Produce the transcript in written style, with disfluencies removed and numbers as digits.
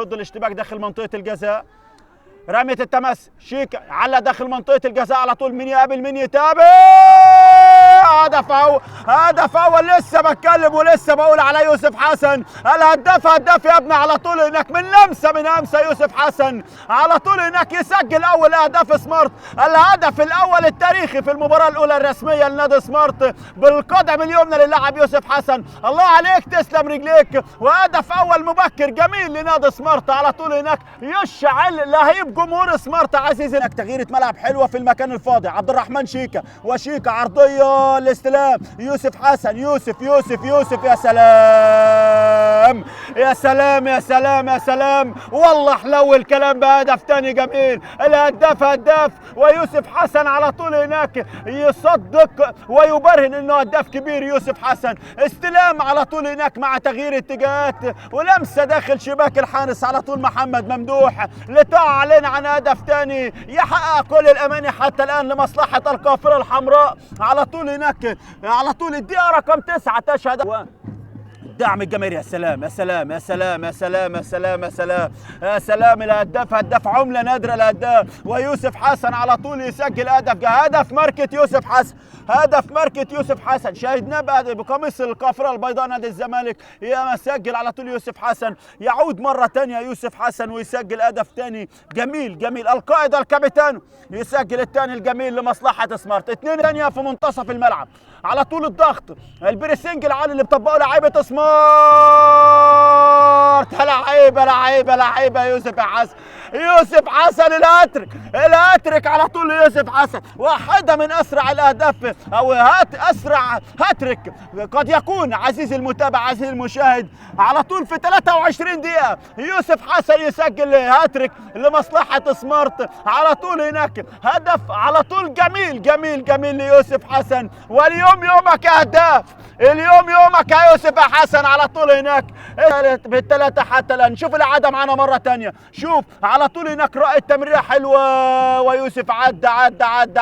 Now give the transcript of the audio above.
ضد الاشتباك داخل منطقة الجزاء. رمية التماس شيكا على داخل منطقة الجزاء على طول، مين يقابل مين يتابع. هدف أول، هدف أول. لسه بتكلم ولسه بقول على يوسف حسن الهداف. هداف يا ابني على طول هناك من لمسة من أمسة. يوسف حسن على طول هناك يسجل أول أهداف سمارت، الهدف الأول التاريخي في المباراة الأولى الرسمية لنادي سمارت بالقدم اليمنى للاعب يوسف حسن. الله عليك، تسلم رجليك. وهدف أول مبكر جميل لنادي سمارت على طول هناك يشعل لهيب جمهور سمارت. عزيزي هناك تغييرة ملعب حلوة في المكان الفاضي. عبد الرحمن شيكا، وشيكا عرضية الاستلام يوسف حسن. يوسف يا سلام يا سلام يا سلام يا سلام. والله حلو الكلام بهدف تاني جميل. الهداف هداف، ويوسف حسن على طول هناك يصدق ويبرهن انه هداف كبير. يوسف حسن استلام على طول هناك مع تغيير اتجاهات ولمسه داخل شباك الحارس على طول محمد ممدوح لتعلن عن هدف تاني يحقق كل الاماني حتى الان لمصلحه القافله الحمراء. على طول هناك على طول الدقيقه رقم 9 تشهد دعم الجماهير. يا سلام يا سلام يا سلام يا سلام يا سلام يا سلام يا سلام. الهداف هداف عمله نادره الهداف، ويوسف حسن على طول يسجل هدف. هدف ماركه يوسف حسن، هدف ماركه يوسف حسن شاهدناه بقميص القافره البيضاء نادي الزمالك. يا مسجل على طول يوسف حسن، يعود مره ثانيه يوسف حسن ويسجل هدف ثاني جميل جميل. القائد الكابيتانو يسجل الثاني الجميل لمصلحه سمارت. 2 ثانيه في منتصف الملعب على طول الضغط البريسنج العالي اللي بتطبقه لعيبه سمارت. لعيبه يوسف حسن. يوسف حسن الهاتريك على طول يوسف حسن. واحده من اسرع الاهداف او اسرع هاتريك قد يكون عزيزي المتابع عزيزي المشاهد على طول في 23 دقيقه. يوسف حسن يسجل هاتريك لمصلحه سمارت على طول هناك. هدف على طول جميل ليوسف حسن. واليوم يومك يا هداف، اليوم يومك يا يوسف حسن على طول هناك بالثلاثه حتى الان. شوف العاده معانا مره ثانيه، شوف على طول هناك رأي تمريره حلوه ويوسف عدى